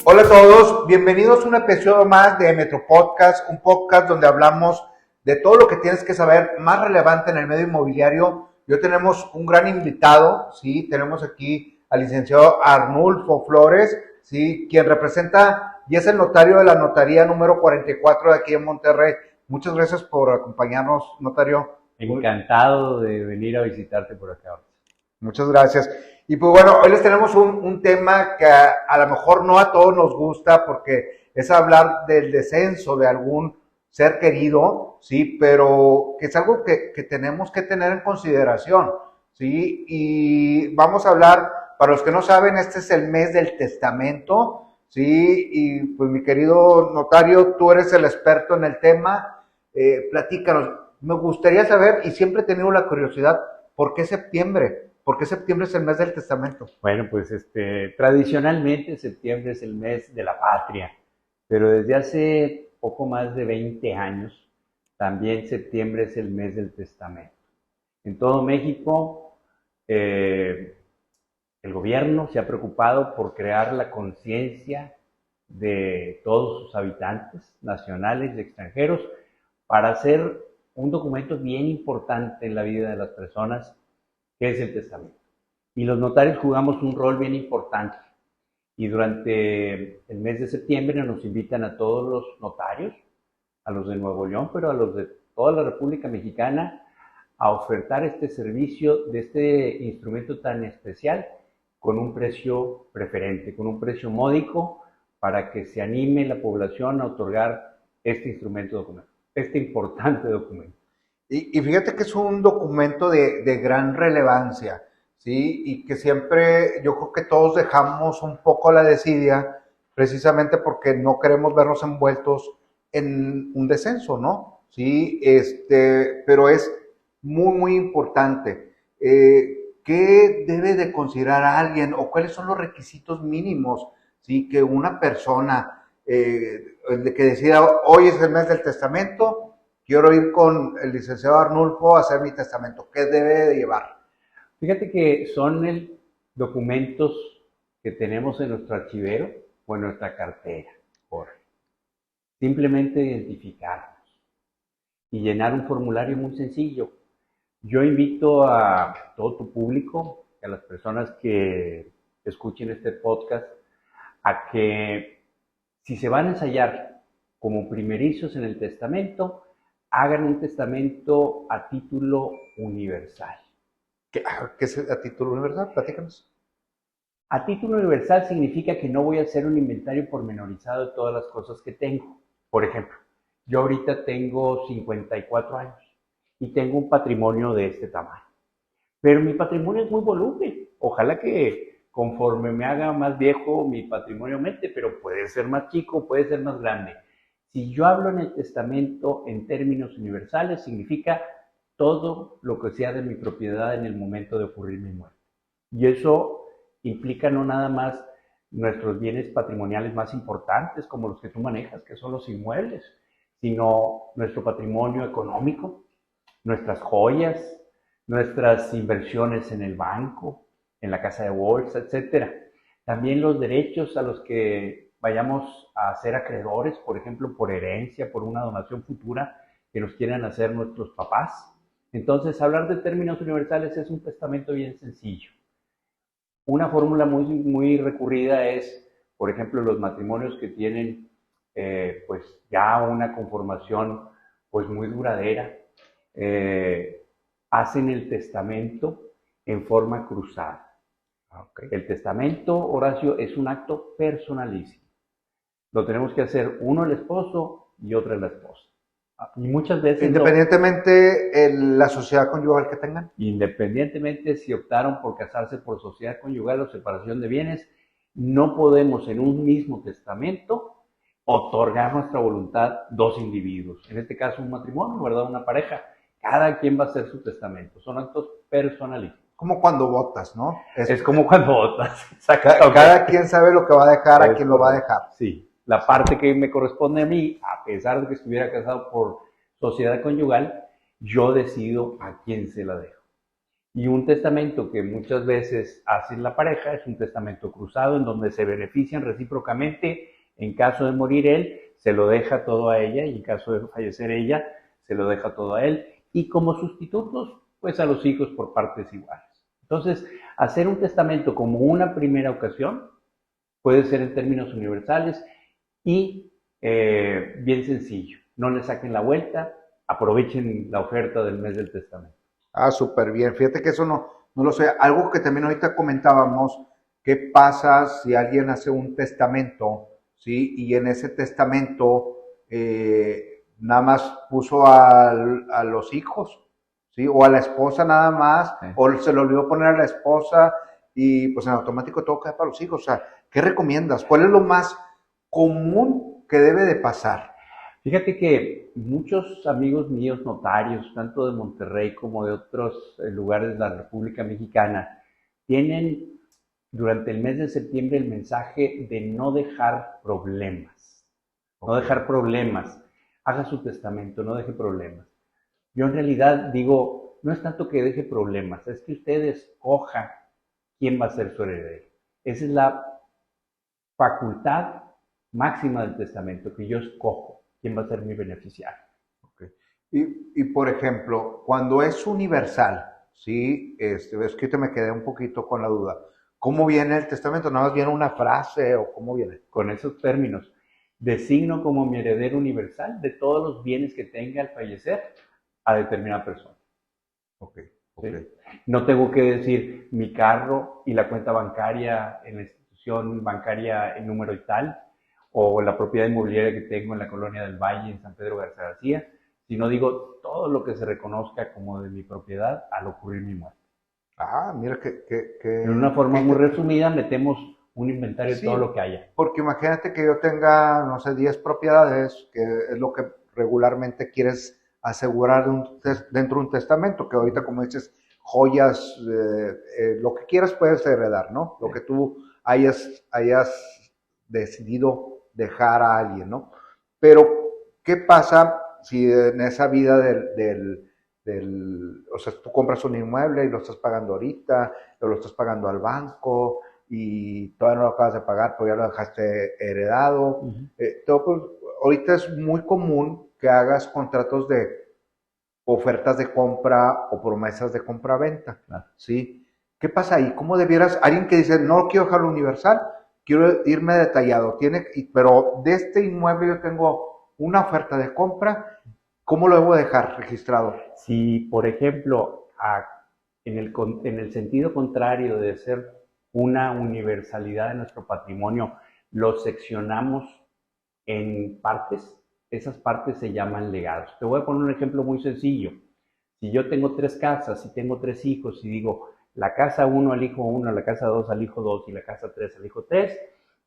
Hola a todos, bienvenidos a un episodio más de Metro Podcast, un podcast donde hablamos de todo lo que tienes que saber más relevante en el medio inmobiliario. Hoy tenemos un gran invitado, ¿sí? Tenemos aquí al licenciado Arnulfo Flores, ¿sí? Quien representa y es el notario de la notaría número 44 de aquí en Monterrey. Muchas gracias por acompañarnos, notario. Encantado de venir a visitarte por acá. Muchas gracias. Y pues bueno, hoy les tenemos un tema que a lo mejor no a todos nos gusta porque es hablar del descenso de algún ser querido, ¿sí? Pero que es algo que tenemos que tener en consideración, ¿sí? Y vamos a hablar, para los que no saben, este es el mes del testamento, ¿sí? Y pues mi querido notario, tú eres el experto en el tema, platícanos. Me gustaría saber, y siempre he tenido la curiosidad, ¿por qué septiembre? ¿Por qué septiembre es el mes del testamento? Bueno, pues tradicionalmente septiembre es el mes de la patria, pero desde hace poco más de 20 años también septiembre es el mes del testamento. En todo México, el gobierno se ha preocupado por crear la conciencia de todos sus habitantes, nacionales y extranjeros, para hacer un documento bien importante en la vida de las personas, que es el testamento. Y los notarios jugamos un rol bien importante. Y durante el mes de septiembre nos invitan a todos los notarios, a los de Nuevo León, pero a los de toda la República Mexicana, a ofertar este servicio de este instrumento tan especial con un precio preferente, con un precio módico, para que se anime la población a otorgar este instrumento documento, este importante documento. Y fíjate que es un documento de gran relevancia, ¿sí? Y que siempre, yo creo que todos dejamos un poco la desidia, precisamente porque no queremos vernos envueltos en un descenso, ¿no? Sí, pero es muy importante. ¿Qué debe de considerar a alguien o cuáles son los requisitos mínimos, sí, que una persona que decida hoy es el mes del testamento? Quiero ir con el licenciado Arnulfo a hacer mi testamento. ¿Qué debe de llevar? Fíjate que son documentos que tenemos en nuestro archivero o en nuestra cartera, Jorge. Simplemente identificarnos y llenar un formulario muy sencillo. Yo invito a todo tu público, a las personas que escuchen este podcast, a que si se van a ensayar como primerizos en el testamento, hagan un testamento a título universal. ¿Qué es a título universal? Platícanos. A título universal significa que no voy a hacer un inventario pormenorizado de todas las cosas que tengo. Por ejemplo, yo ahorita tengo 54 años y tengo un patrimonio de este tamaño. Pero mi patrimonio es muy voluble. Ojalá que conforme me haga más viejo mi patrimonio aumente, pero puede ser más chico, puede ser más grande. Si yo hablo en el testamento en términos universales, significa todo lo que sea de mi propiedad en el momento de ocurrir mi muerte. Y eso implica no nada más nuestros bienes patrimoniales más importantes, como los que tú manejas, que son los inmuebles, sino nuestro patrimonio económico, nuestras joyas, nuestras inversiones en el banco, en la casa de bolsa, etc. También los derechos a los que vayamos a ser acreedores, por ejemplo, por herencia, por una donación futura que nos quieran hacer nuestros papás. Entonces, hablar de términos universales es un testamento bien sencillo. Una fórmula muy recurrida es, por ejemplo, los matrimonios que tienen pues ya una conformación pues muy duradera, hacen el testamento en forma cruzada. Okay. El testamento, Horacio, es un acto personalísimo. Lo tenemos que hacer uno el esposo y otro la esposa. Y muchas veces... Independientemente la sociedad conyugal que tengan. Independientemente si optaron por casarse por sociedad conyugal o separación de bienes, no podemos en un mismo testamento otorgar nuestra voluntad dos individuos. En este caso un matrimonio, ¿verdad? Una pareja. Cada quien va a hacer su testamento. Son actos personalísimos. Como cuando votas, ¿no? Es como cuando votas. Cada quien sabe lo que va a dejar, a quién lo va a dejar. Sí. La parte que me corresponde a mí, a pesar de que estuviera casado por sociedad conyugal, yo decido a quién se la dejo. Y un testamento que muchas veces hace la pareja es un testamento cruzado en donde se benefician recíprocamente. En caso de morir él, se lo deja todo a ella y en caso de fallecer ella, se lo deja todo a él. Y como sustitutos, pues a los hijos por partes iguales. Entonces, hacer un testamento como una primera ocasión puede ser en términos universales y bien sencillo. No le saquen la vuelta, aprovechen la oferta del mes del testamento. Ah, súper bien. Fíjate que eso no lo sé. Algo que también ahorita comentábamos, ¿qué pasa si alguien hace un testamento, sí? Y en ese testamento nada más puso a los hijos, ¿sí? O a la esposa nada más, Sí. o se le olvidó poner a la esposa y pues en automático todo queda para los hijos. O sea, ¿qué recomiendas? ¿Cuál es lo más común que debe de pasar? Fíjate que muchos amigos míos notarios, tanto de Monterrey como de otros lugares de la República Mexicana, tienen durante el mes de septiembre el mensaje de no dejar problemas. No Ok. dejar problemas. Haga su testamento, no deje problemas. Yo en realidad digo, no es tanto que deje problemas, es que usted escoja quién va a ser su heredero. Esa es la facultad máxima del testamento, que yo escojo quién va a ser mi beneficiario. Okay. Por ejemplo, cuando es universal, ¿sí? Es que ahorita me quedé un poquito con la duda. ¿Cómo viene el testamento? ¿Nada más viene una frase o cómo viene? Con esos términos, designo como mi heredero universal de todos los bienes que tenga al fallecer a determinada persona. Ok, ok. ¿Sí? No tengo que decir mi carro y la cuenta bancaria en la institución bancaria en número y tal, o la propiedad inmobiliaria que tengo en la colonia del Valle, en San Pedro Garza García, sino digo todo lo que se reconozca como de mi propiedad al ocurrir mi muerte. Ah, mira En una que forma muy resumida, metemos un inventario de todo sí, lo que haya. porque imagínate que yo tenga, no sé, 10 propiedades, que es lo que regularmente quieres asegurar dentro de un testamento, que ahorita como dices, joyas, lo que quieras puedes heredar, ¿no? Lo Sí. que tú hayas decidido dejar a alguien, ¿no? Pero, ¿qué pasa si en esa vida o sea, tú compras un inmueble y lo estás pagando ahorita, o lo estás pagando al banco, y todavía no lo acabas de pagar, pero ya lo dejaste heredado. Uh -huh. Pues, ahorita es muy común que hagas contratos de ofertas de compra o promesas de compra-venta, Claro. ¿sí? ¿Qué pasa ahí? ¿Cómo debieras, alguien que dice, no quiero dejarlo universal, quiero irme detallado, pero de este inmueble yo tengo una oferta de compra, ¿cómo lo debo dejar registrado? Si, por ejemplo, en el sentido contrario de ser una universalidad de nuestro patrimonio, lo seccionamos en partes, esas partes se llaman legados. Te voy a poner un ejemplo muy sencillo. Si yo tengo 3 casas y tengo 3 hijos y digo, la casa 1 al hijo 1, la casa 2 al hijo 2 y la casa 3 al hijo 3,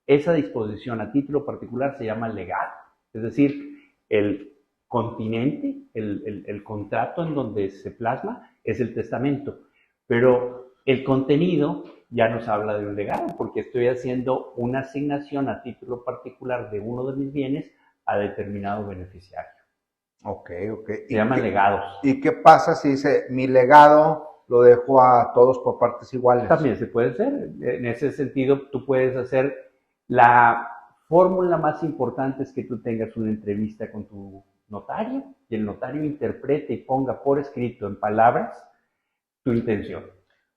esa disposición a título particular se llama legado. Es decir, el continente, el contrato en donde se plasma es el testamento, pero el contenido ya nos habla de un legado, porque estoy haciendo una asignación a título particular de uno de mis bienes a determinado beneficiario. Ok, ok. Se llaman legados. ¿Y qué pasa si dice, mi legado lo dejo a todos por partes iguales? También se puede hacer. En ese sentido, tú puedes hacer la fórmula más importante es que tú tengas una entrevista con tu notario y el notario interprete y ponga por escrito en palabras tu intención.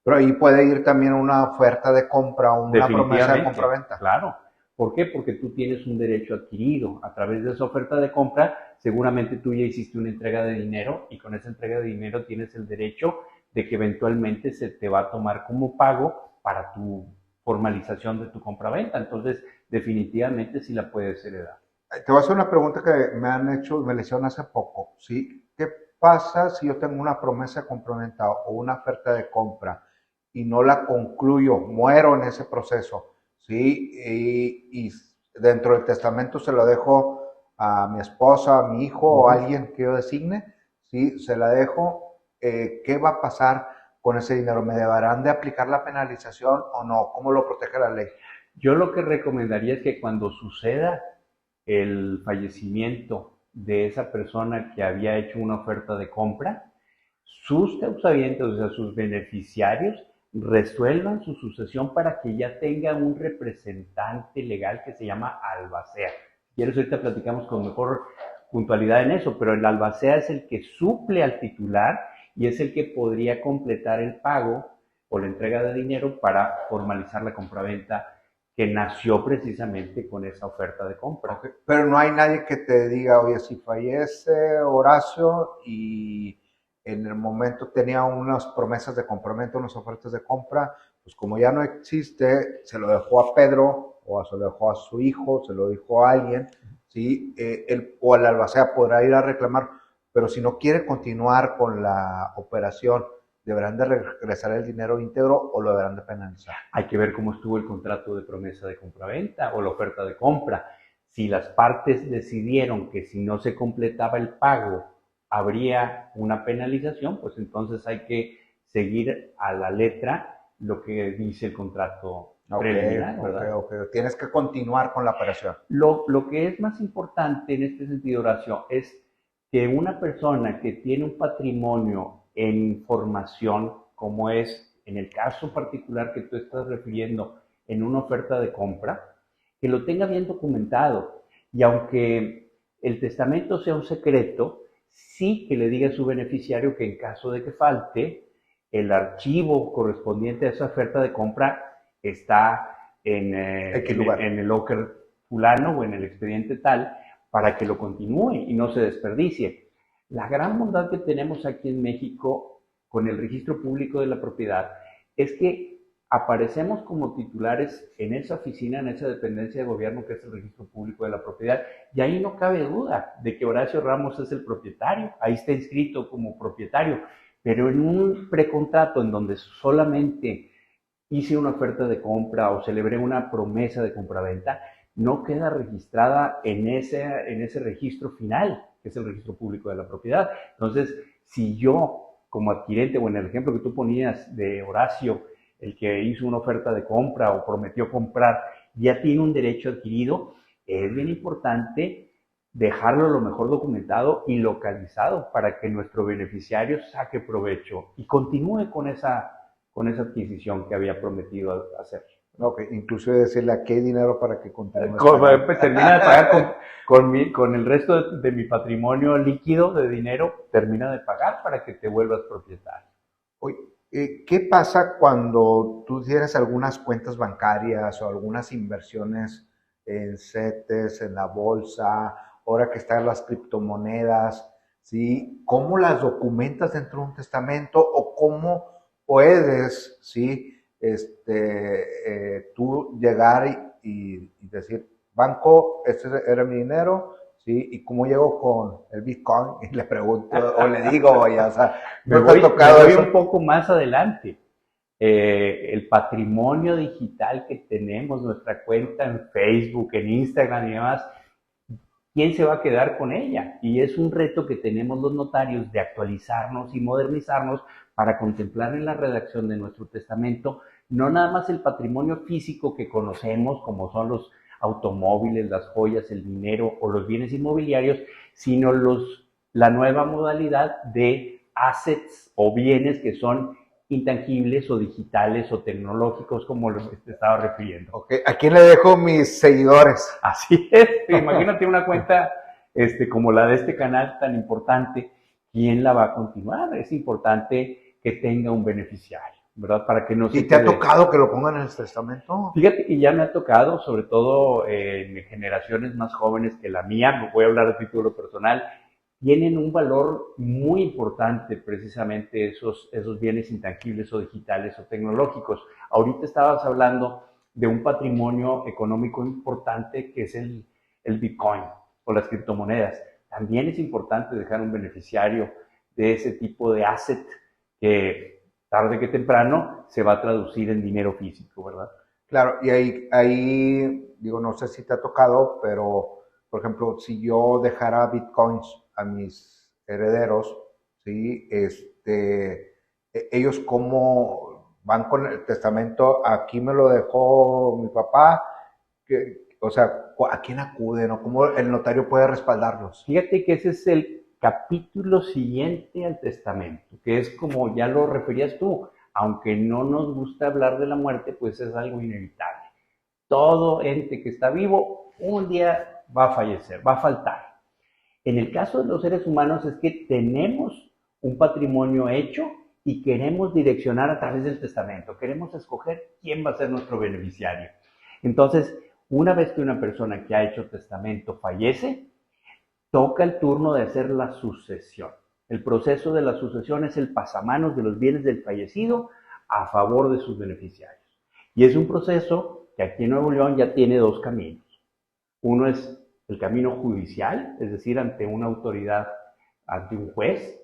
Pero ahí puede ir también una oferta de compra o una promesa de Definitivamente, compra-venta. claro. ¿Por qué? Porque tú tienes un derecho adquirido. A través de esa oferta de compra, seguramente tú ya hiciste una entrega de dinero y con esa entrega de dinero tienes el derecho de que eventualmente se te va a tomar como pago para tu formalización de tu compra-venta. Entonces, definitivamente sí la puedes heredar. Te voy a hacer una pregunta que me han hecho, me le hicieron hace poco, ¿sí? ¿Qué pasa si yo tengo una promesa de compra-venta o una oferta de compra y no la concluyo, muero en ese proceso, ¿sí? Y dentro del testamento se lo dejo a mi esposa, a mi hijo o a alguien que yo designe, ¿sí? Se la dejo, ¿qué va a pasar con ese dinero? ¿Me deberán de aplicar la penalización o no? ¿Cómo lo protege la ley? Yo lo que recomendaría es que cuando suceda el fallecimiento de esa persona que había hecho una oferta de compra, sus causavientes, o sea, sus beneficiarios, resuelvan su sucesión para que ya tenga un representante legal que se llama albacea. Si quieres, ahorita platicamos con mejor puntualidad en eso, pero el albacea es el que suple al titular y es el que podría completar el pago o la entrega de dinero para formalizar la compraventa que nació precisamente con esa oferta de compra. Okay. Pero no hay nadie que te diga, oye, si fallece Horacio y en el momento tenía unas promesas de compraventa, unas ofertas de compra, pues como ya no existe, se lo dejó a Pedro o se lo dejó a su hijo, se lo dejó a alguien, ¿sí? Él o el albacea podrá ir a reclamar, pero si no quiere continuar con la operación, ¿deberán de regresar el dinero íntegro o lo deberán de penalizar? Hay que ver cómo estuvo el contrato de promesa de compraventa o la oferta de compra. Si las partes decidieron que si no se completaba el pago habría una penalización, pues entonces hay que seguir a la letra lo que dice el contrato preliminar, ¿verdad? Okay. Tienes que continuar con la operación. Lo que es más importante en este sentido, Horacio, es que una persona que tiene un patrimonio en formación, como es en el caso particular que tú estás refiriendo en una oferta de compra, que lo tenga bien documentado. Y aunque el testamento sea un secreto, sí que le diga a su beneficiario que en caso de que falte, el archivo correspondiente a esa oferta de compra está en el locker fulano o en el expediente tal, para que lo continúe y no se desperdicie. La gran bondad que tenemos aquí en México con el registro público de la propiedad es que aparecemos como titulares en esa oficina, en esa dependencia de gobierno que es el registro público de la propiedad, y ahí no cabe duda de que Horacio Ramos es el propietario, ahí está inscrito como propietario, pero en un precontrato en donde solamente hice una oferta de compra o celebré una promesa de compraventa, no queda registrada en ese registro final, que es el registro público de la propiedad. Entonces, si yo, como adquirente, o en el ejemplo que tú ponías de Horacio, el que hizo una oferta de compra o prometió comprar, ya tiene un derecho adquirido, es bien importante dejarlo lo mejor documentado y localizado para que nuestro beneficiario saque provecho y continúe con esa adquisición que había prometido hacer. Ok, incluso decirle aquí hay dinero para que continúe. Termina de pagar con el resto de mi patrimonio líquido de dinero, termina de pagar para que te vuelvas propietario. Oye, ¿qué pasa cuando tú tienes algunas cuentas bancarias o algunas inversiones en CETES, en la bolsa, ahora que están las criptomonedas, ¿sí? ¿Cómo las documentas dentro de un testamento o cómo puedes, ¿sí? Tú llegar y decir, banco, este era mi dinero, ¿sí? Y cómo llego con el Bitcoin y le pregunto o le digo, oye, o sea, me voy un poco más adelante. El patrimonio digital que tenemos, nuestra cuenta en Facebook, en Instagram y demás, ¿quién se va a quedar con ella? Y es un reto que tenemos los notarios de actualizarnos y modernizarnos para contemplar en la redacción de nuestro testamento no nada más el patrimonio físico que conocemos, como son los automóviles, las joyas, el dinero o los bienes inmobiliarios, sino la nueva modalidad de assets o bienes que son intangibles o digitales o tecnológicos, como los que te estaba refiriendo. Okay. ¿A quién le dejo mis seguidores? Así es. Imagínate una cuenta como la de este canal tan importante, ¿quién la va a continuar? Es importante que tenga un beneficiario, ¿verdad? Para que no se ¿Y te ha tocado que lo pongan en el testamento? Fíjate que ya me ha tocado, sobre todo en generaciones más jóvenes que la mía, no voy a hablar de título personal, tienen un valor muy importante precisamente esos bienes intangibles o digitales o tecnológicos. Ahorita estabas hablando de un patrimonio económico importante que es el Bitcoin o las criptomonedas. También es importante dejar un beneficiario de ese tipo de asset que tarde que temprano se va a traducir en dinero físico, ¿verdad? Claro, y ahí digo, no sé si te ha tocado, pero por ejemplo, si yo dejara bitcoins a mis herederos, ¿sí? Ellos cómo van con el testamento, aquí me lo dejó mi papá, o sea, ¿a quién acuden o cómo el notario puede respaldarlos? Fíjate que ese es capítulo siguiente al testamento, que es como ya lo referías tú, aunque no nos gusta hablar de la muerte, pues es algo inevitable. Todo ente que está vivo, un día va a fallecer, va a faltar. En el caso de los seres humanos es que tenemos un patrimonio hecho y queremos direccionar a través del testamento, queremos escoger quién va a ser nuestro beneficiario. Entonces, una vez que una persona que ha hecho testamento fallece, toca el turno de hacer la sucesión. El proceso de la sucesión es el pasamanos de los bienes del fallecido a favor de sus beneficiarios. Y es un proceso que aquí en Nuevo León ya tiene dos caminos. Uno es el camino judicial, es decir, ante una autoridad, ante un juez,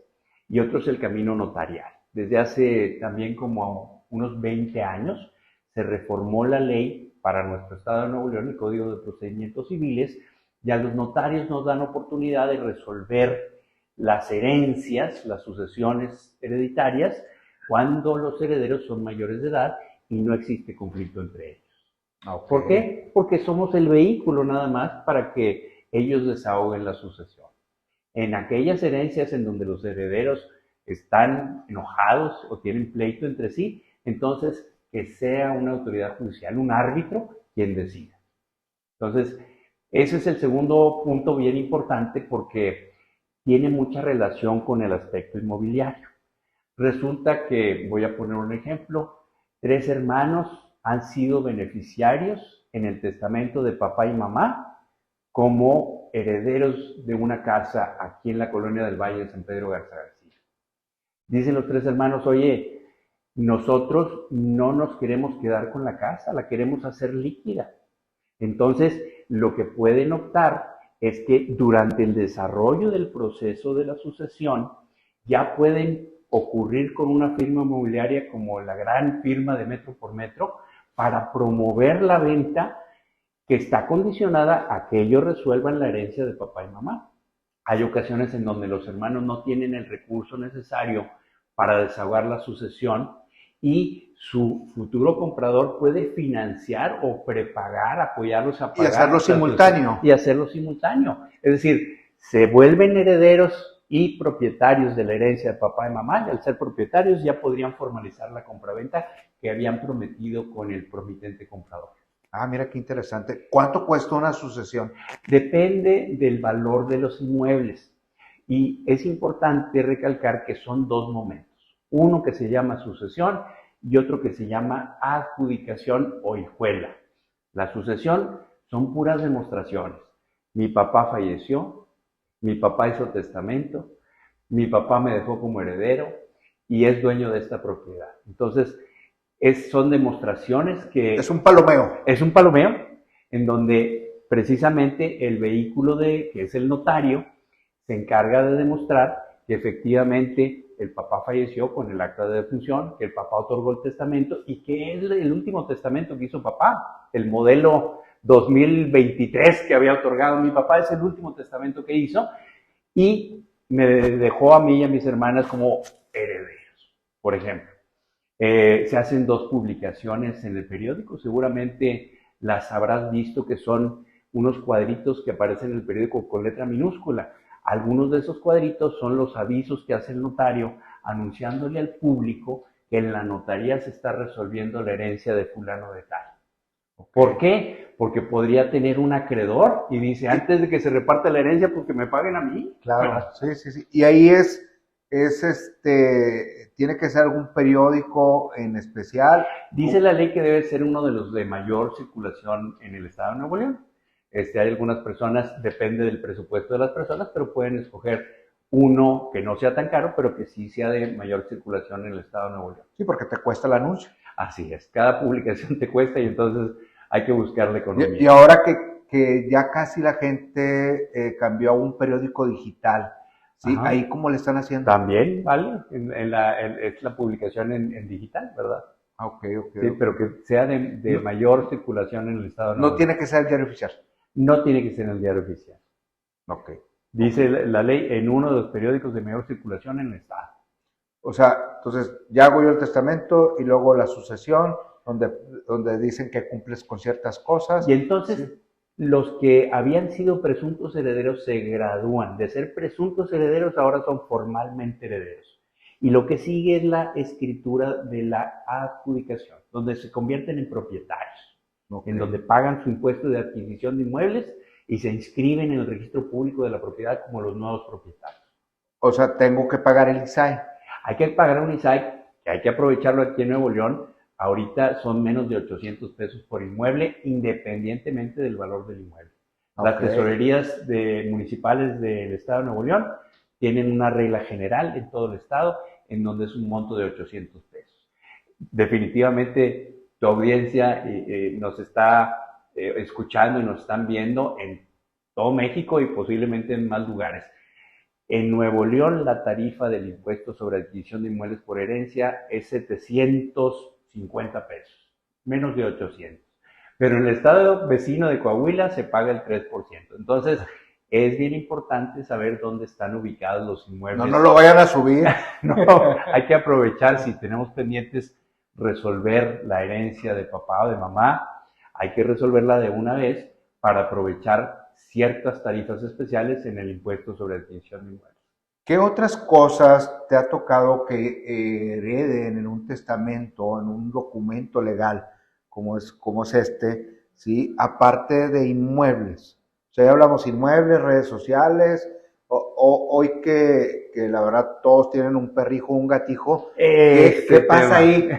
y otro es el camino notarial. Desde hace también como unos 20 años se reformó la ley para nuestro estado de Nuevo León, el Código de Procedimientos Civiles, y a los notarios nos dan oportunidad de resolver las herencias, las sucesiones hereditarias, cuando los herederos son mayores de edad y no existe conflicto entre ellos. Okay. ¿Por qué? Porque somos el vehículo nada más para que ellos desahoguen la sucesión. En aquellas herencias en donde los herederos están enojados o tienen pleito entre sí, entonces que sea una autoridad judicial, un árbitro, quien decida. Entonces, ese es el segundo punto bien importante porque tiene mucha relación con el aspecto inmobiliario. Resulta que, voy a poner un ejemplo, 3 hermanos han sido beneficiarios en el testamento de papá y mamá como herederos de una casa aquí en la colonia del Valle de San Pedro Garza García. Dicen los 3 hermanos, oye, nosotros no nos queremos quedar con la casa, la queremos hacer líquida. Entonces, lo que pueden optar es que durante el desarrollo del proceso de la sucesión ya pueden ocurrir con una firma inmobiliaria como la gran firma de Metro por Metro para promover la venta que está condicionada a que ellos resuelvan la herencia de papá y mamá. Hay ocasiones en donde los hermanos no tienen el recurso necesario para desahogar la sucesión y su futuro comprador puede financiar o prepagar, apoyarlos a pagar. Y hacerlo simultáneo. Y hacerlo simultáneo. Es decir, se vuelven herederos y propietarios de la herencia de papá y mamá, y al ser propietarios ya podrían formalizar la compraventa que habían prometido con el promitente comprador. Ah, mira qué interesante. ¿Cuánto cuesta una sucesión? Depende del valor de los inmuebles. Y es importante recalcar que son 2 momentos. Uno que se llama sucesión y otro que se llama adjudicación o hijuela. La sucesión son puras demostraciones. Mi papá falleció, mi papá hizo testamento, mi papá me dejó como heredero y es dueño de esta propiedad. Entonces, son demostraciones que... Es un palomeo. Es un palomeo en donde precisamente el vehículo que es el notario, se encarga de demostrar que efectivamente el papá falleció con el acta de defunción, que el papá otorgó el testamento y que es el último testamento que hizo papá. El modelo 2023 que había otorgado mi papá es el último testamento que hizo y me dejó a mí y a mis hermanas como herederos, por ejemplo. Se hacen 2 publicaciones en el periódico, seguramente las habrás visto, que son unos cuadritos que aparecen en el periódico con letra minúscula. Algunos de esos cuadritos son los avisos que hace el notario anunciándole al público que en la notaría se está resolviendo la herencia de fulano de tal. ¿Por qué? Porque podría tener un acreedor y dice, antes de que se reparta la herencia, pues que me paguen a mí. Claro, ¿verdad? Sí. Y ahí tiene que ser algún periódico en especial. Dice la ley que debe ser uno de los de mayor circulación en el estado de Nuevo León. Hay algunas personas, depende del presupuesto de las personas, pero pueden escoger uno que no sea tan caro, pero que sí sea de mayor circulación en el estado de Nuevo León. Sí, porque te cuesta el anuncio. Así es, cada publicación te cuesta y entonces hay que buscarle economía. Y ahora que ya casi la gente cambió a un periódico digital, ¿sí? Ajá. Ahí cómo le están haciendo. También, ¿vale? Es la publicación en digital, ¿verdad? Ok. Sí, pero que sea de mayor circulación en el estado de Nuevo León. No tiene que ser el diario oficial. No tiene que ser en el diario oficial. Ok. Dice la ley en uno de los periódicos de mayor circulación en el estado. O sea, entonces ya hago yo el testamento y luego la sucesión, donde dicen que cumples con ciertas cosas. Y entonces, Los que habían sido presuntos herederos se gradúan. De ser presuntos herederos ahora son formalmente herederos. Y lo que sigue es la escritura de la adjudicación, donde se convierten en propietarios, en donde pagan su impuesto de adquisición de inmuebles y se inscriben en el registro público de la propiedad como los nuevos propietarios. O sea, tengo que pagar el ISAI. Hay que pagar un ISAI, que hay que aprovecharlo aquí en Nuevo León. Ahorita son menos de 800 pesos por inmueble, independientemente del valor del inmueble. Las tesorerías municipales del Estado de Nuevo León tienen una regla general en todo el Estado, en donde es un monto de 800 pesos. Definitivamente, tu audiencia nos está escuchando y nos están viendo en todo México y posiblemente en más lugares. En Nuevo León, la tarifa del impuesto sobre adquisición de inmuebles por herencia es 750 pesos, menos de 800. Pero en el estado vecino de Coahuila se paga el 3%. Entonces, es bien importante saber dónde están ubicados los inmuebles. No lo vayan a subir. No, hay que aprovechar, si tenemos pendientes resolver la herencia de papá o de mamá, hay que resolverla de una vez para aprovechar ciertas tarifas especiales en el impuesto sobre adquisición de inmuebles. ¿Qué otras cosas te ha tocado que hereden en un testamento, en un documento legal, como es este, ¿sí? Aparte de inmuebles? O sea, ya hablamos inmuebles, redes sociales, hoy que la verdad todos tienen un perrijo, un gatijo. ¿Qué pasa ahí?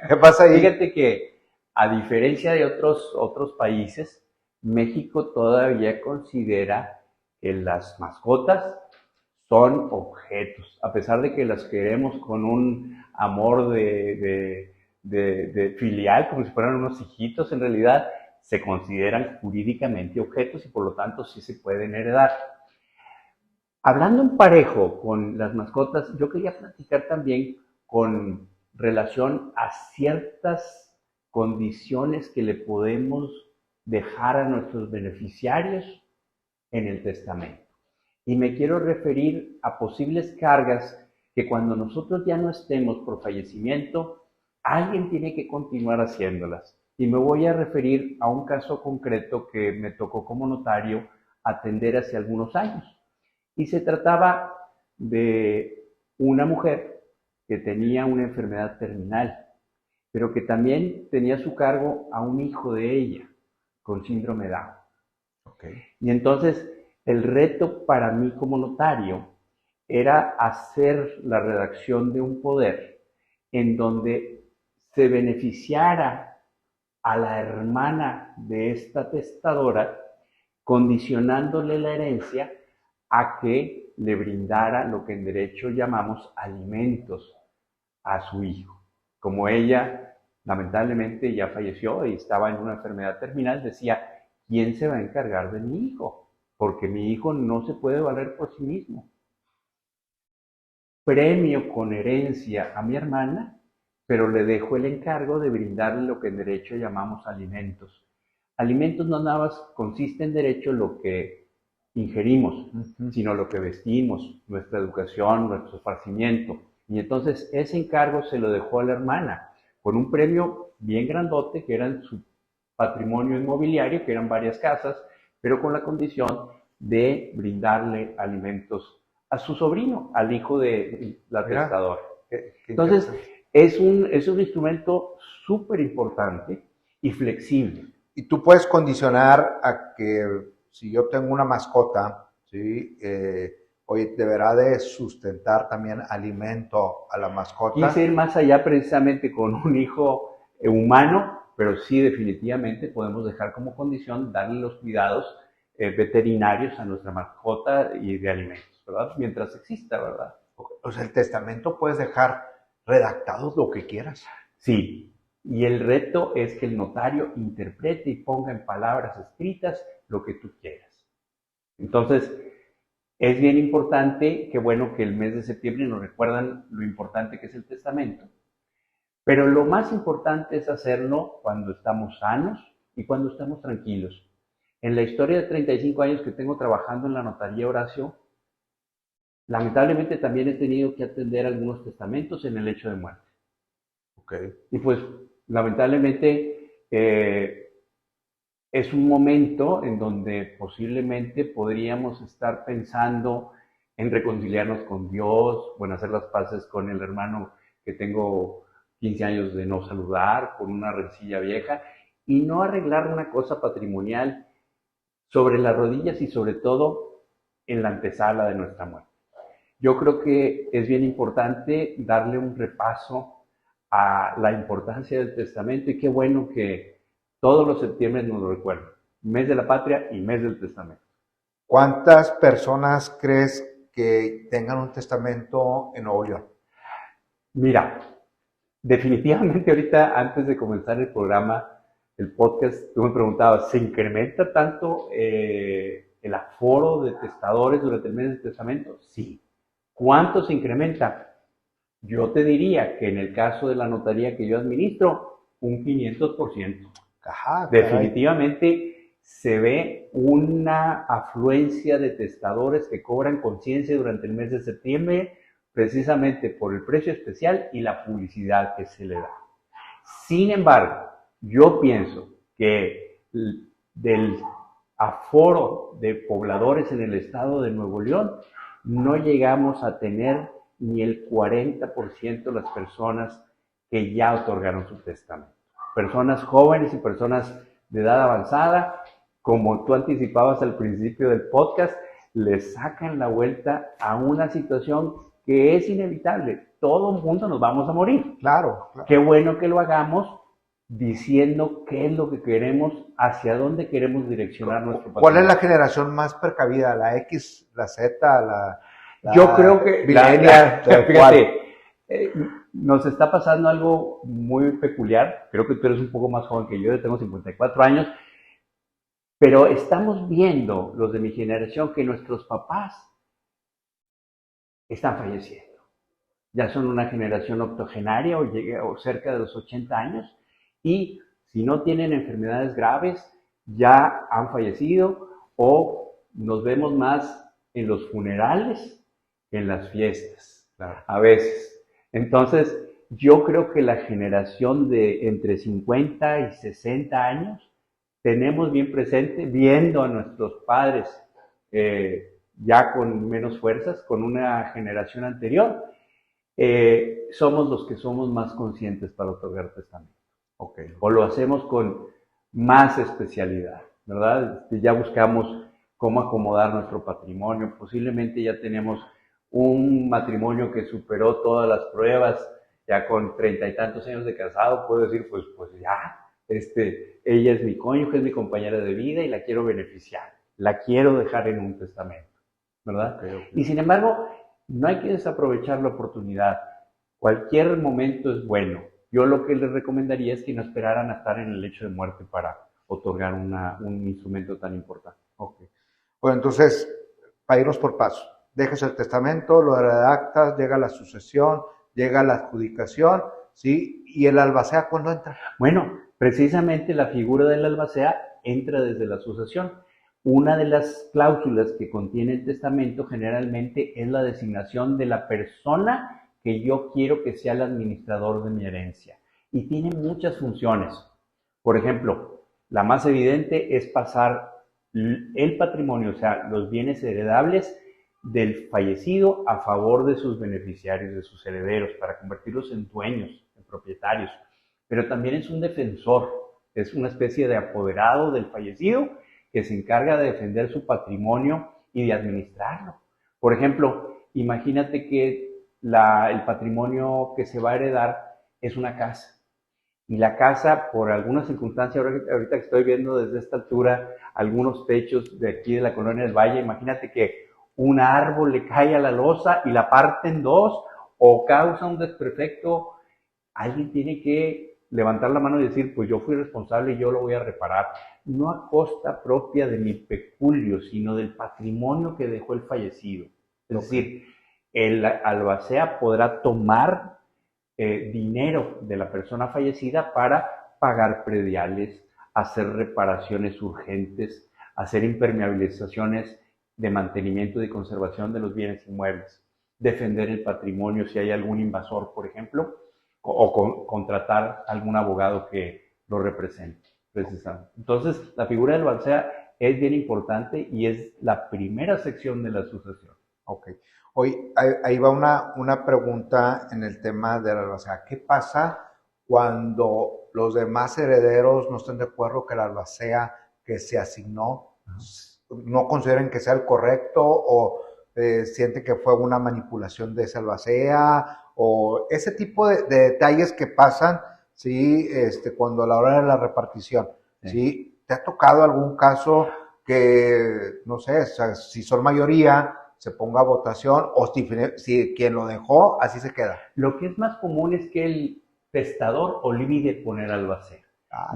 ¿Qué pasa ahí? Fíjate que, a diferencia de otros países, México todavía considera que las mascotas son objetos, a pesar de que las queremos con un amor de filial, como si fueran unos hijitos, en realidad se consideran jurídicamente objetos y por lo tanto sí se pueden heredar. Hablando en parejo con las mascotas, yo quería platicar también con relación a ciertas condiciones que le podemos dejar a nuestros beneficiarios en el testamento. Y me quiero referir a posibles cargas que cuando nosotros ya no estemos por fallecimiento, alguien tiene que continuar haciéndolas. Y me voy a referir a un caso concreto que me tocó como notario atender hace algunos años. Y se trataba de una mujer que tenía una enfermedad terminal, pero que también tenía a su cargo a un hijo de ella con síndrome Down. Y entonces el reto para mí como notario era hacer la redacción de un poder en donde se beneficiara a la hermana de esta testadora, condicionándole la herencia a que le brindara lo que en derecho llamamos alimentos a su hijo. Como ella lamentablemente ya falleció y estaba en una enfermedad terminal, decía, ¿quién se va a encargar de mi hijo? Porque mi hijo no se puede valer por sí mismo. Premio con herencia a mi hermana, pero le dejo el encargo de brindarle lo que en derecho llamamos alimentos. Alimentos no nada más consiste en derecho lo que ingerimos, sino lo que vestimos, nuestra educación, nuestro esparcimiento. Y entonces ese encargo se lo dejó a la hermana, con un premio bien grandote, que era en su patrimonio inmobiliario, que eran varias casas, pero con la condición de brindarle alimentos a su sobrino, al hijo de la testadora. Entonces, es un instrumento súper importante y flexible. Y tú puedes condicionar a que si yo tengo una mascota, ¿sí? Oye, deberá de sustentar también alimento a la mascota. Quise ir más allá precisamente con un hijo humano, pero sí definitivamente podemos dejar como condición darle los cuidados veterinarios a nuestra mascota y de alimentos, ¿verdad? Mientras exista, ¿verdad? O sea, el testamento puedes dejar redactados lo que quieras. Sí, y el reto es que el notario interprete y ponga en palabras escritas lo que tú quieras. Entonces, es bien importante, qué bueno que el mes de septiembre nos recuerdan lo importante que es el testamento, pero lo más importante es hacerlo cuando estamos sanos y cuando estamos tranquilos. En la historia de 35 años que tengo trabajando en la notaría, Horacio, lamentablemente también he tenido que atender algunos testamentos en el lecho de muerte. Y pues, lamentablemente, es un momento en donde posiblemente podríamos estar pensando en reconciliarnos con Dios, o en hacer las paces con el hermano que tengo 15 años de no saludar, por una rencilla vieja, y no arreglar una cosa patrimonial sobre las rodillas y sobre todo en la antesala de nuestra muerte. Yo creo que es bien importante darle un repaso a la importancia del testamento, y qué bueno que todos los septiembre nos lo recuerdan. Mes de la patria y mes del testamento. ¿Cuántas personas crees que tengan un testamento en Nuevo León? Mira, definitivamente ahorita, antes de comenzar el programa, el podcast, tú me preguntabas, ¿se incrementa tanto el aforo de testadores durante el mes del testamento? Sí. ¿Cuánto se incrementa? Yo te diría que en el caso de la notaría que yo administro, un 500%. Ajá, Definitivamente se ve una afluencia de testadores que cobran conciencia durante el mes de septiembre, precisamente por el precio especial y la publicidad que se le da. Sin embargo, yo pienso que del aforo de pobladores en el estado de Nuevo León, no llegamos a tener ni el 40% de las personas que ya otorgaron su testamento. Personas jóvenes y personas de edad avanzada, como tú anticipabas al principio del podcast, les sacan la vuelta a una situación que es inevitable. Todo el mundo nos vamos a morir. Claro. Qué bueno que lo hagamos diciendo qué es lo que queremos, hacia dónde queremos direccionar nuestro patrimonio. ¿Cuál es la generación más precavida? ¿La X, la Z, la Yo creo que fíjate, nos está pasando algo muy peculiar. Creo que tú eres un poco más joven que yo tengo 54 años, pero estamos viendo, los de mi generación, que nuestros papás están falleciendo. Ya son una generación octogenaria o cerca de los 80 años, y si no tienen enfermedades graves, ya han fallecido, o nos vemos más en los funerales que en las fiestas, a veces. Entonces, yo creo que la generación de entre 50 y 60 años tenemos bien presente, viendo a nuestros padres ya con menos fuerzas, con una generación anterior, somos los que somos más conscientes para otorgar testamento. Okay. O lo hacemos con más especialidad, ¿verdad? Ya buscamos cómo acomodar nuestro patrimonio. Posiblemente ya tenemos un matrimonio que superó todas las pruebas, ya con 30 y tantos años de casado, puedo decir, pues ya, ella es mi cónyuge, es mi compañera de vida y la quiero beneficiar, la quiero dejar en un testamento, ¿verdad? Okay. Y sin embargo, no hay que desaprovechar la oportunidad. Cualquier momento es bueno. Yo lo que les recomendaría es que no esperaran a estar en el lecho de muerte para otorgar un instrumento tan importante. Okay. Bueno, entonces, para irnos por paso, dejas el testamento, lo redactas, llega la sucesión, llega la adjudicación, ¿sí? ¿Y el albacea cuándo entra? Bueno, precisamente la figura del albacea entra desde la sucesión. Una de las cláusulas que contiene el testamento generalmente es la designación de la persona que yo quiero que sea el administrador de mi herencia. Y tiene muchas funciones. Por ejemplo, la más evidente es pasar el patrimonio, o sea, los bienes heredables del fallecido a favor de sus beneficiarios, de sus herederos, para convertirlos en dueños, en propietarios. Pero también es un defensor, es una especie de apoderado del fallecido que se encarga de defender su patrimonio y de administrarlo. Por ejemplo, imagínate que el patrimonio que se va a heredar es una casa. Y la casa, por alguna circunstancia, ahorita que estoy viendo desde esta altura algunos techos de aquí de la Colonia del Valle, imagínate que un árbol le cae a la losa y la parte en dos, o causa un desperfecto. Alguien tiene que levantar la mano y decir, pues yo fui responsable y yo lo voy a reparar. No a costa propia de mi peculio, sino del patrimonio que dejó el fallecido. Es decir, el albacea podrá tomar dinero de la persona fallecida para pagar prediales, hacer reparaciones urgentes, hacer impermeabilizaciones de mantenimiento y conservación de los bienes inmuebles, defender el patrimonio si hay algún invasor, por ejemplo, o contratar algún abogado que lo represente. precisamente. Entonces, la figura del albacea es bien importante y es la primera sección de la sucesión. Ok. Hoy, ahí va una pregunta en el tema de la albacea. ¿Qué pasa cuando los demás herederos no estén de acuerdo que la albacea que se asignó no consideren que sea el correcto o sienten que fue una manipulación de esa albacea o ese tipo de detalles que pasan, ¿sí? Cuando a la hora de la repartición, ¿sí? ¿Te ha tocado algún caso que, no sé, o sea, si son mayoría, se ponga a votación o si quien lo dejó, así se queda? Lo que es más común es que el testador olvide poner albacea.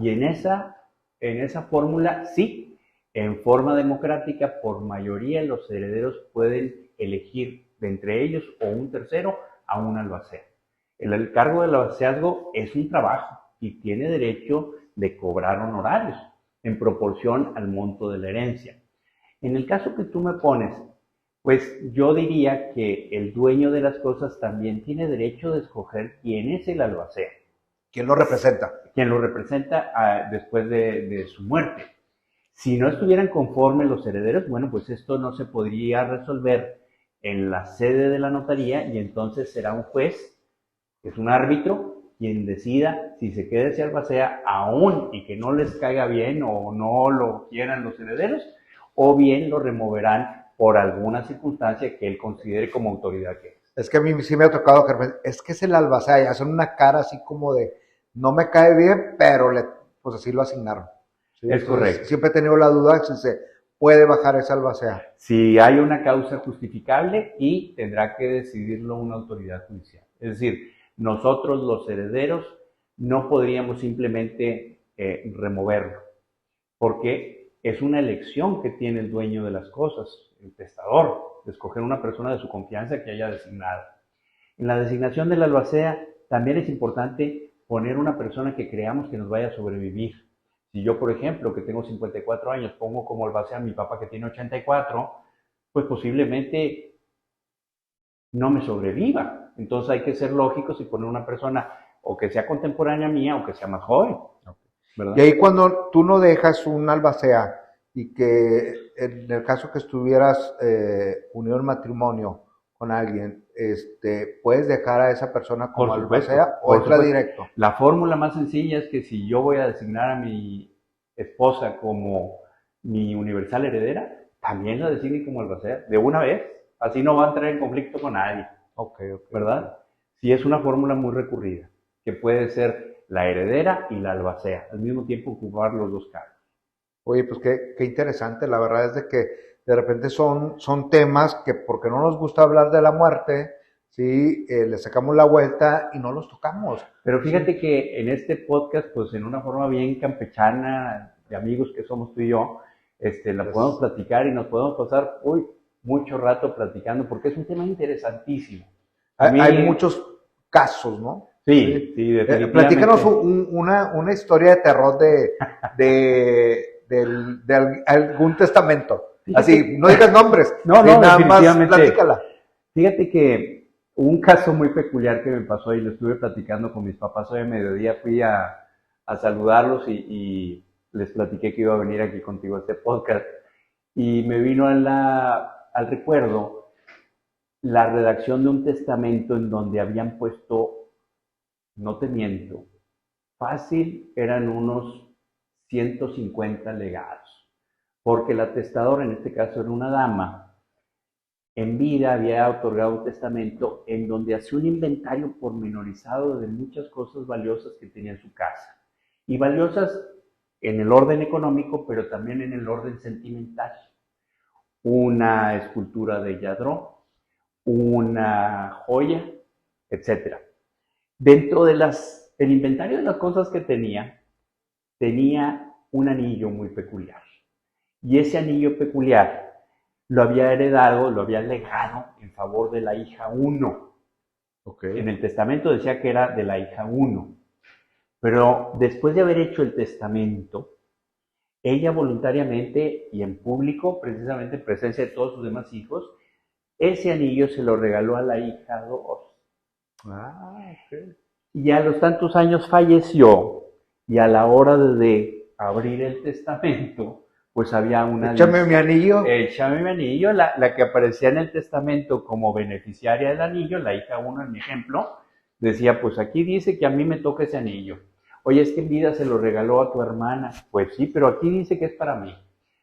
Y en esa fórmula, sí, en forma democrática, por mayoría los herederos pueden elegir de entre ellos o un tercero a un albacea. El cargo del albaceazgo es un trabajo y tiene derecho de cobrar honorarios en proporción al monto de la herencia. En el caso que tú me pones, pues yo diría que el dueño de las cosas también tiene derecho de escoger quién es el albacea. ¿Quién lo representa? Quien lo representa después de su muerte. Si no estuvieran conformes los herederos, bueno, pues esto no se podría resolver en la sede de la notaría y entonces será un juez, que es un árbitro, quien decida si se queda ese albacea aún y que no les caiga bien o no lo quieran los herederos, o bien lo removerán por alguna circunstancia que él considere como autoridad que es. Es que a mí sí me ha tocado que es que es el albacea y hacen una cara así como de no me cae bien, pero pues así lo asignaron. ¿Sí? Es correcto. Siempre he tenido la duda si se puede bajar esa albacea. Si hay una causa justificable y tendrá que decidirlo una autoridad judicial. Es decir, nosotros los herederos no podríamos simplemente removerlo, porque es una elección que tiene el dueño de las cosas, el testador, de escoger una persona de su confianza que haya designado. En la designación del albacea también es importante poner una persona que creamos que nos vaya a sobrevivir. Si yo, por ejemplo, que tengo 54 años, pongo como albacea a mi papá que tiene 84, pues posiblemente no me sobreviva. Entonces hay que ser lógicos y poner una persona o que sea contemporánea mía o que sea más joven. ¿Verdad? Y ahí cuando tú no dejas un albacea y que en el caso que estuvieras unido en matrimonio con alguien, ¿puedes dejar a esa persona como albacea o entra directo? La fórmula más sencilla es que si yo voy a designar a mi esposa como mi universal heredera, también la designe como albacea, de una vez. Así no va a entrar en conflicto con nadie. ¿Verdad? Sí, es una fórmula muy recurrida, que puede ser la heredera y la albacea, al mismo tiempo ocupar los dos cargos. Oye, pues qué interesante, la verdad es de que de repente son temas que porque no nos gusta hablar de la muerte, ¿sí? Le sacamos la vuelta y no los tocamos. Pero fíjate que en este podcast, pues en una forma bien campechana, de amigos que somos tú y yo, la podemos platicar y nos podemos pasar mucho rato platicando, porque es un tema interesantísimo. Hay muchos casos, ¿no? Sí, definitivamente. Platícanos una historia de terror de algún testamento. Así, no digas nombres. No, nada más platícala. Fíjate que un caso muy peculiar que me pasó y lo estuve platicando con mis papás hoy a mediodía, fui a saludarlos y les platiqué que iba a venir aquí contigo a este podcast. Y me vino al recuerdo la redacción de un testamento en donde habían puesto, no te miento, fácil eran unos 150 legados, porque la testadora, en este caso era una dama, en vida había otorgado un testamento en donde hacía un inventario pormenorizado de muchas cosas valiosas que tenía en su casa, y valiosas en el orden económico, pero también en el orden sentimental. Una escultura de Lladró, una joya, etc. Dentro de el inventario de las cosas que tenía un anillo muy peculiar. Y ese anillo peculiar lo había heredado, lo había legado en favor de la hija 1. En el testamento decía que era de la hija 1. Pero después de haber hecho el testamento, ella voluntariamente y en público, precisamente en presencia de todos sus demás hijos, ese anillo se lo regaló a la hija 2. Y a los tantos años falleció, y a la hora de abrir el testamento, pues había una... Échame mi anillo. Échame mi anillo, la que aparecía en el testamento como beneficiaria del anillo, la hija 1 en mi ejemplo, decía, pues aquí dice que a mí me toca ese anillo. Oye, es que en vida se lo regaló a tu hermana. Pues sí, pero aquí dice que es para mí.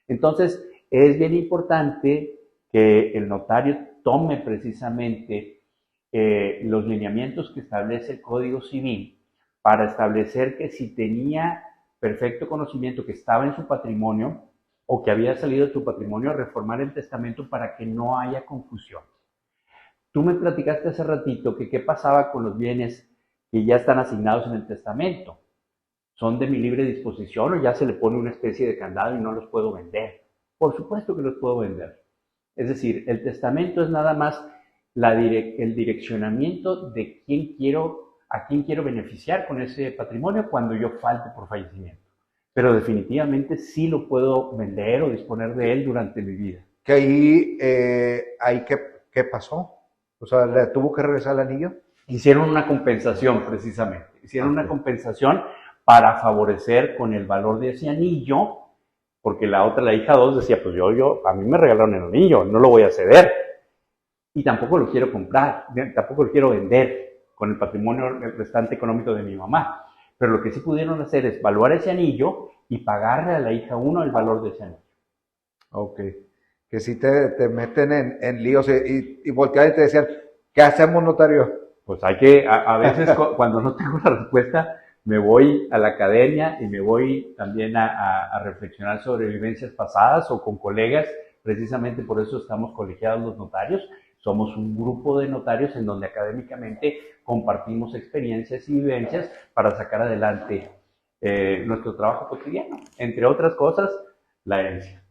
Entonces, es bien importante que el notario tome precisamente los lineamientos que establece el Código Civil para establecer que si tenía perfecto conocimiento que estaba en su patrimonio o que había salido de tu patrimonio, reformar el testamento para que no haya confusión. Tú me platicaste hace ratito que qué pasaba con los bienes que ya están asignados en el testamento. ¿Son de mi libre disposición o ya se le pone una especie de candado y no los puedo vender? Por supuesto que los puedo vender. Es decir, el testamento es nada más el direccionamiento de a quién quiero beneficiar con ese patrimonio cuando yo falte por fallecimiento. Pero definitivamente sí lo puedo vender o disponer de él durante mi vida. Que ahí ¿qué pasó? O sea, ¿le tuvo que regresar el anillo? Hicieron una compensación, precisamente. Hicieron una compensación para favorecer con el valor de ese anillo, porque la hija 2 decía, pues a mí me regalaron el anillo, no lo voy a ceder. Y tampoco lo quiero comprar, tampoco lo quiero vender con el patrimonio restante económico de mi mamá. Pero lo que sí pudieron hacer es valuar ese anillo y pagarle a la hija 1 el valor de ese anillo. Ok. Que sí te meten en líos y volteaban y te decían, ¿qué hacemos, notario? Pues hay que, a veces cuando no tengo la respuesta, me voy a la academia y me voy también a reflexionar sobre vivencias pasadas o con colegas. Precisamente por eso estamos colegiados los notarios. Somos un grupo de notarios en donde académicamente compartimos experiencias y vivencias para sacar adelante nuestro trabajo cotidiano. Entre otras cosas, la herencia.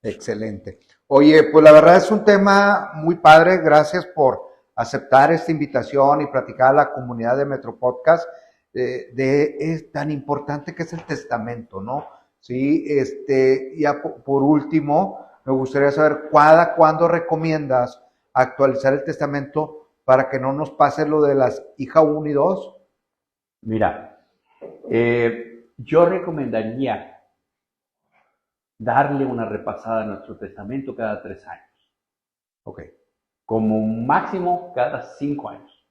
Excelente. Oye, pues la verdad es un tema muy padre. Gracias por aceptar esta invitación y platicar a la comunidad de Metropodcast es tan importante que es el testamento, ¿no? Sí, ya por último, me gustaría saber cuándo recomiendas actualizar el testamento para que no nos pase lo de las hija 1 y 2. Mira, yo recomendaría darle una repasada a nuestro testamento cada 3 años. Ok. Como máximo cada 5 años.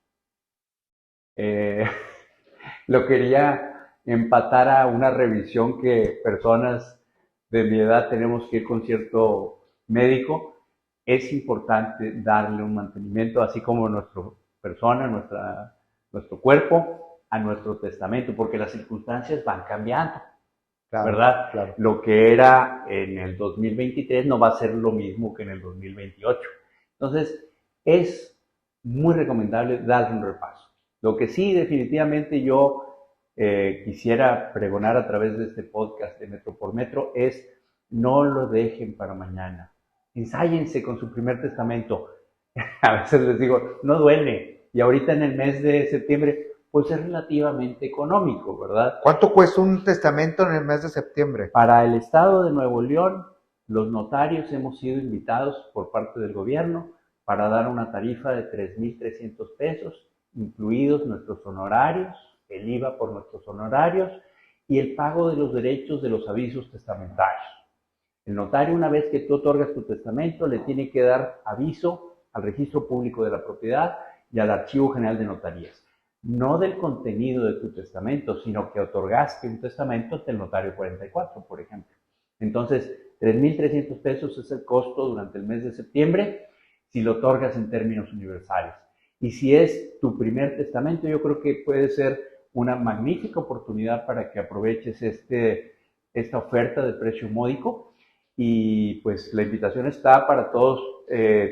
Lo quería empatar a una revisión que personas de mi edad tenemos que ir con cierto médico. Es importante darle un mantenimiento, así como nuestra persona, nuestro cuerpo, a nuestro testamento, porque las circunstancias van cambiando. Claro, ¿verdad? Claro. Lo que era en el 2023 no va a ser lo mismo que en el 2028. Entonces, es muy recomendable darle un repaso. Lo que sí, definitivamente yo quisiera pregonar a través de este podcast de Metro por Metro es no lo dejen para mañana. Ensállense con su primer testamento. A veces les digo, no duele. Y ahorita en el mes de septiembre, pues es relativamente económico, ¿verdad? ¿Cuánto cuesta un testamento en el mes de septiembre? Para el estado de Nuevo León, los notarios hemos sido invitados por parte del gobierno para dar una tarifa de 3,300 pesos, incluidos nuestros honorarios, el IVA por nuestros honorarios y el pago de los derechos de los avisos testamentarios. El notario, una vez que tú otorgas tu testamento, le tiene que dar aviso al Registro Público de la Propiedad y al Archivo General de Notarías. No del contenido de tu testamento, sino que otorgaste un testamento ante el notario 44, por ejemplo. Entonces, 3,300 pesos es el costo durante el mes de septiembre si lo otorgas en términos universales. Y si es tu primer testamento, yo creo que puede ser una magnífica oportunidad para que aproveches esta oferta de precio módico. Y pues la invitación está para todos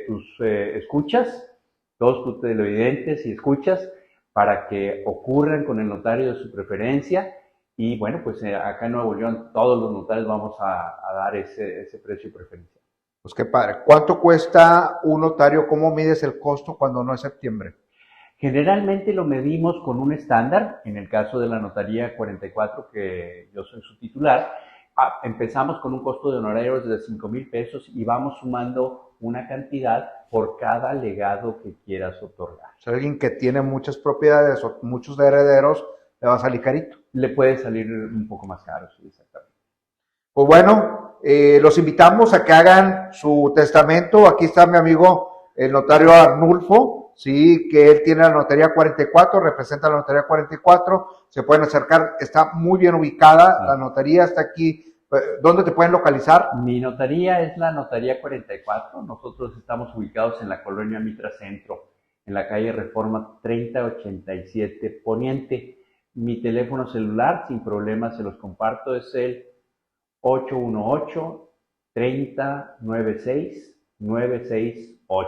tus escuchas, todos tus televidentes y escuchas, para que ocurran con el notario de su preferencia. Y bueno, pues acá en Nuevo León todos los notarios vamos a dar ese precio preferencial. Pues qué padre. ¿Cuánto cuesta un notario? ¿Cómo mides el costo cuando no es septiembre? Generalmente lo medimos con un estándar. En el caso de la notaría 44, que yo soy su titular, empezamos con un costo de honorarios de 5,000 pesos y vamos sumando una cantidad por cada legado que quieras otorgar. O sea, alguien que tiene muchas propiedades o muchos herederos, le va a salir carito. Le puede salir un poco más caro, sí, exactamente. Pues bueno, los invitamos a que hagan su testamento. Aquí está mi amigo, el notario Arnulfo, sí, que él tiene la notaría 44, representa la notaría 44. Se pueden acercar, está muy bien ubicada, la notaría está aquí. ¿Dónde te pueden localizar? Mi notaría es la notaría 44. Nosotros estamos ubicados en la colonia Mitra Centro, en la calle Reforma 3087 Poniente. Mi teléfono celular, sin problema, se los comparto, es el 818-3096-968.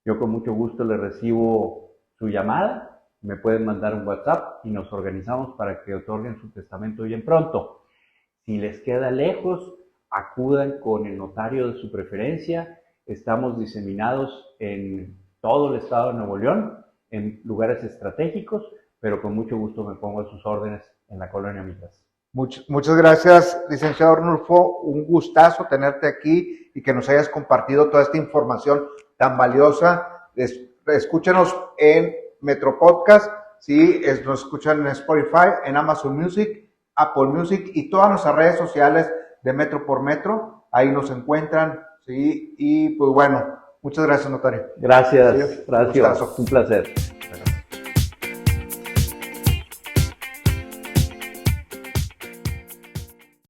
Yo con mucho gusto le recibo su llamada, me pueden mandar un WhatsApp y nos organizamos para que otorguen su testamento bien pronto. Si les queda lejos, acudan con el notario de su preferencia. Estamos diseminados en todo el estado de Nuevo León, en lugares estratégicos, pero con mucho gusto me pongo a sus órdenes en la colonia Mitras. Muchas gracias, licenciado Arnulfo. Un gustazo tenerte aquí y que nos hayas compartido toda esta información tan valiosa. Escúchenos en Metro Podcast, ¿sí? Nos escuchan en Spotify, en Amazon Music, Apple Music y todas nuestras redes sociales de Metro por Metro. Ahí nos encuentran, ¿sí? Y pues bueno, muchas gracias, notario. Gracias, Sí, gracias. Un placer.